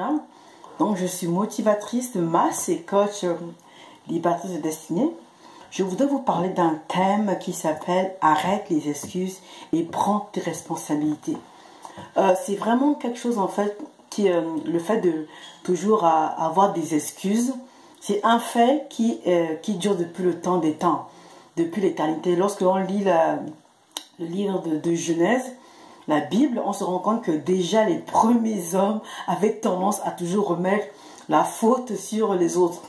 Mona. Donc, je suis motivatrice de masse et coach libératrice de destinée. Je voudrais vous parler d'un thème qui s'appelle « Arrête les excuses et prends tes responsabilités ». C'est vraiment quelque chose, en fait, le fait de toujours avoir des excuses, c'est un fait qui dure depuis le temps des temps, depuis l'éternité. Lorsque l'on lit le livre de Genèse, la Bible, on se rend compte que déjà les premiers hommes avaient tendance à toujours remettre la faute sur les autres.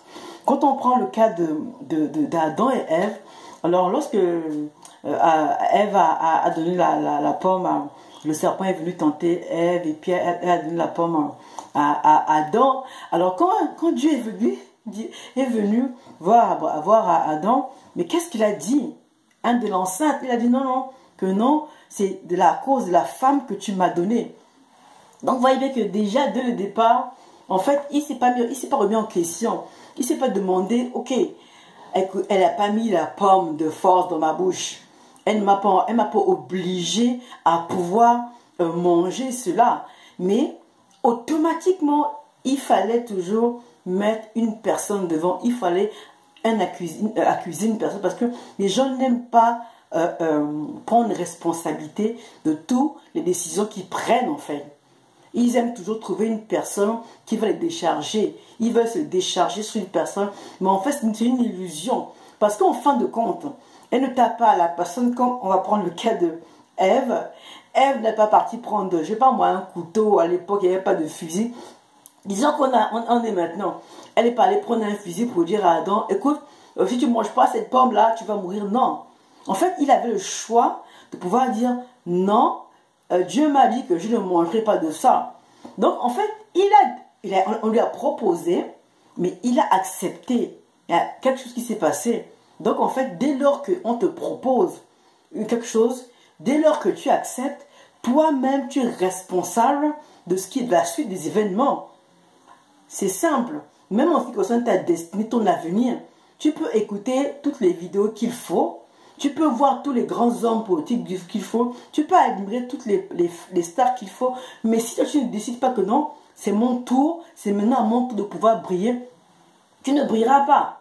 Quand on prend le cas d'Adam et Ève, alors lorsque Ève a donné la pomme, le serpent est venu tenter Ève et puis elle a donné la pomme à Adam. Alors quand Dieu est venu voir Adam, mais qu'est-ce qu'il a dit? Un de l'enceinte, il a dit non, que non, c'est de la cause de la femme que tu m'as donnée. Donc vous voyez bien que déjà dès le départ, en fait, il ne s'est pas remis en question. Il ne s'est pas demandé, ok, elle n'a pas mis la pomme de force dans ma bouche. Elle ne m'a pas obligé à pouvoir manger cela. Mais automatiquement, il fallait toujours mettre une personne devant. Il fallait accuser une personne parce que les gens n'aiment pas prendre responsabilité de toutes les décisions qu'ils prennent en fait. Ils aiment toujours trouver une personne qui va les décharger. Ils veulent se décharger sur une personne. Mais en fait, c'est une illusion. Parce qu'en fin de compte, elle ne tape pas à la personne comme on va prendre le cas de Ève. Ève n'est pas partie prendre, je sais pas moi, un couteau. À l'époque, il n'y avait pas de fusil. Disons qu'on est maintenant. Elle n'est pas allée prendre un fusil pour dire à Adam, écoute, si tu ne manges pas cette pomme-là, tu vas mourir. Non. En fait, il avait le choix de pouvoir dire, non, Dieu m'a dit que je ne mangerai pas de ça. Donc, en fait, on lui a proposé, mais il a accepté. Il y a quelque chose qui s'est passé. Donc, en fait, dès lors qu'on te propose quelque chose, dès lors que tu acceptes, toi-même, tu es responsable de ce qui est de la suite des événements. C'est simple. Même en ce qui concerne ta destinée, ton avenir, tu peux écouter toutes les vidéos qu'il faut. Tu peux voir tous les grands hommes politiques qu'il faut. Tu peux admirer toutes les stars qu'il faut. Mais si tu ne décides pas que non, c'est mon tour, c'est maintenant à mon tour de pouvoir briller, tu ne brilleras pas.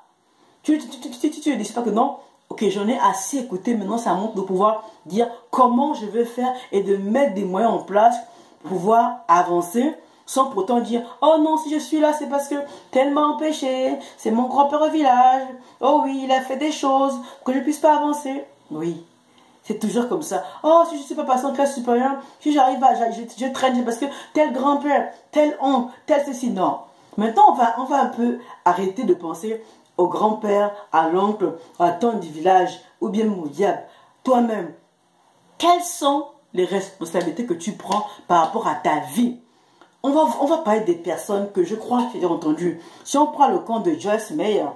Tu ne décides pas que non, ok, j'en ai assez écouté, maintenant c'est à mon tour de pouvoir dire comment je vais faire et de mettre des moyens en place pour pouvoir avancer sans pourtant dire « Oh non, si je suis là, c'est parce que tel m'a empêché, c'est mon grand-père au village, oh oui, il a fait des choses pour que je ne puisse pas avancer. » Oui, c'est toujours comme ça. « Oh, si je ne suis pas passé en classe supérieure, si j'arrive je traîne parce que tel grand-père, tel oncle, tel ceci. » Non. Maintenant, on va un peu arrêter de penser au grand-père, à l'oncle, à ton du village, ou bien au diable. Toi-même, quelles sont les responsabilités que tu prends par rapport à ta vie? On va parler des personnes que je crois que tu as entendu. Si on prend le compte de Joyce Meyer,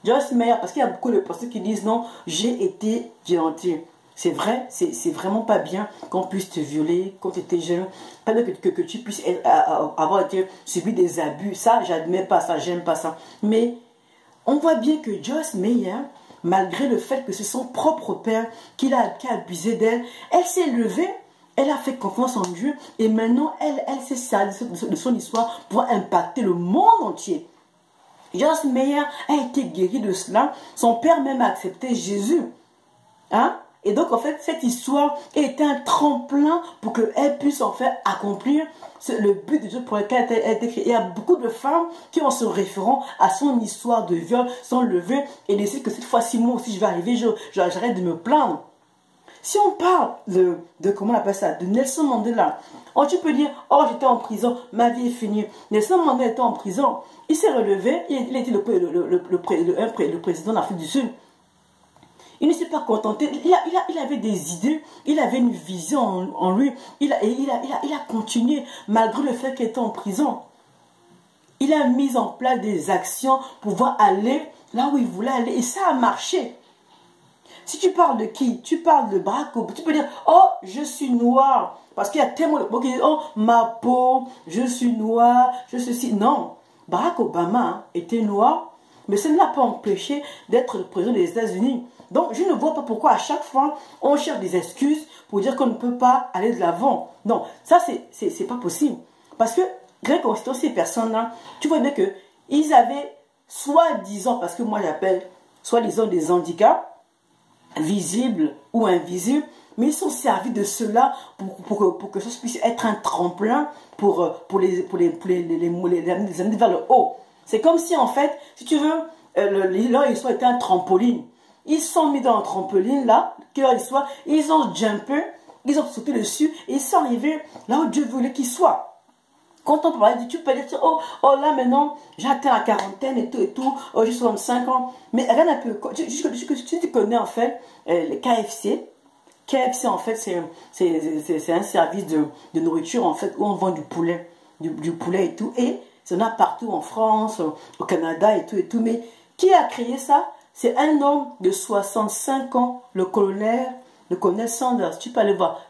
parce qu'il y a beaucoup de personnes qui disent non, j'ai été violentée. C'est vrai, c'est vraiment pas bien qu'on puisse te violer quand tu étais jeune. Pas que tu puisses avoir été subi des abus. Ça, j'admets pas ça, j'aime pas ça. Mais on voit bien que Joyce Meyer, malgré le fait que c'est son propre père qui a abusé d'elle, elle s'est levée. Elle a fait confiance en Dieu et maintenant elle s'est servie de son histoire pour impacter le monde entier. Joyce Meyer a été guérie de cela. Son père même a accepté Jésus. Hein? Et donc en fait cette histoire était un tremplin pour qu'elle puisse en fait accomplir le but de Dieu pour lequel elle a été créée. Il y a beaucoup de femmes qui en se référant à son histoire de viol sont levées et décident que cette fois-ci moi aussi je vais arriver, j'arrête de me plaindre. Si on parle de comment on appelle ça, de Nelson Mandela, oh, tu peux dire, oh j'étais en prison, ma vie est finie. Nelson Mandela était en prison, il s'est relevé, il était le président de l'Afrique du Sud. Il ne s'est pas contenté, il avait des idées, il avait une vision en lui, il a continué malgré le fait qu'il était en prison. Il a mis en place des actions pour pouvoir aller là où il voulait aller et ça a marché. Si tu parles de qui? Tu parles de Barack Obama. Tu peux dire, oh, je suis noir. Parce qu'il y a tellement de gens qui disent, oh, ma peau, je suis noir, je suis ci. Non. Barack Obama était noir, mais ça ne l'a pas empêché d'être le président des États-Unis. Donc, je ne vois pas pourquoi à chaque fois, on cherche des excuses pour dire qu'on ne peut pas aller de l'avant. Non, ça, c'est pas possible. Parce que réconsidérons ces personnes-là, tu vois bien que ils avaient soi-disant, parce que moi j'appelle soi-disant des handicaps, visibles ou invisibles, mais ils sont servis de cela pour que ça puisse être un tremplin pour les amener vers le haut. C'est comme si en fait, si tu veux, leur histoire était un trampoline. Ils sont mis dans un trampoline là, leur histoire, ils ont jumpé, ils ont sauté dessus et ils sont arrivés là où Dieu voulait qu'ils soient. Quand on parle, tu peux dire, oh là maintenant, j'ai atteint la quarantaine et tout, oh j'ai 65 ans. Mais regarde un peu, tu connais en fait les KFC. KFC en fait c'est un service de nourriture en fait où on vend du poulet, du poulet et tout. Et c'est là partout en France, au Canada et tout. Mais qui a créé ça? C'est un homme de 65 ans, le colonel Sanders. Tu peux aller voir,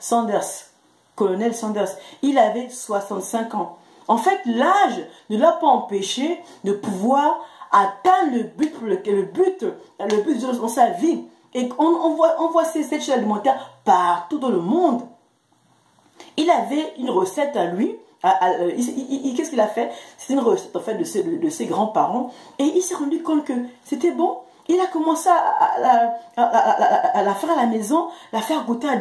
colonel Sanders. Il avait 65 ans. En fait, l'âge ne l'a pas empêché de pouvoir atteindre le but dans sa vie. Et on voit ces chaînes alimentaires partout dans le monde. Il avait une recette à lui. Qu'est-ce qu'il a fait? C'est une recette en fait de ses grands-parents. Et il s'est rendu compte que c'était bon. Il a commencé à la faire à la maison, la faire goûter à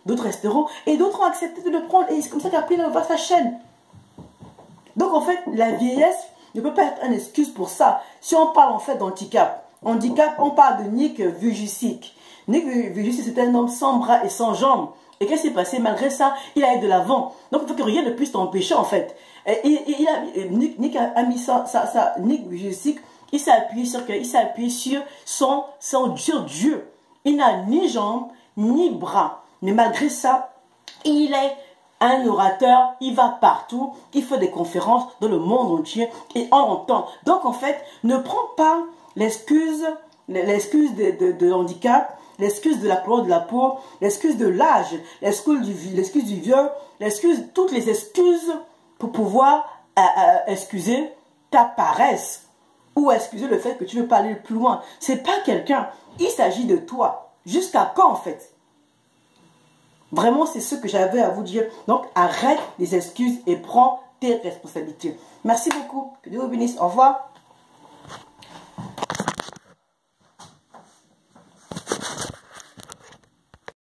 d'autres restaurants. Et d'autres ont accepté de le prendre. Et c'est comme ça qu'après il a ouvert sa chaîne. Donc en fait, la vieillesse ne peut pas être une excuse pour ça. Si on parle en fait d'handicap, on parle de Nick Vujicic. Nick Vujicic, c'est un homme sans bras et sans jambes. Et qu'est-ce qui s'est passé? Malgré ça, il a été de l'avant. Donc il faut que rien ne puisse t'empêcher en fait. Nick Vujicic, il s'est appuyé sur Dieu. Il n'a ni jambes, ni bras. Mais malgré ça, il est un orateur, il va partout, il fait des conférences dans le monde entier et on l'entend. Donc en fait, ne prends pas l'excuse de handicap, l'excuse de la couleur de la peau, l'excuse de l'âge, l'excuse du viol, toutes les excuses pour pouvoir excuser ta paresse ou excuser le fait que tu ne veux pas aller plus loin. C'est pas quelqu'un, il s'agit de toi. Jusqu'à quand en fait? Vraiment, c'est ce que j'avais à vous dire. Donc, arrête les excuses et prends tes responsabilités. Merci beaucoup. Que Dieu vous bénisse. Au revoir.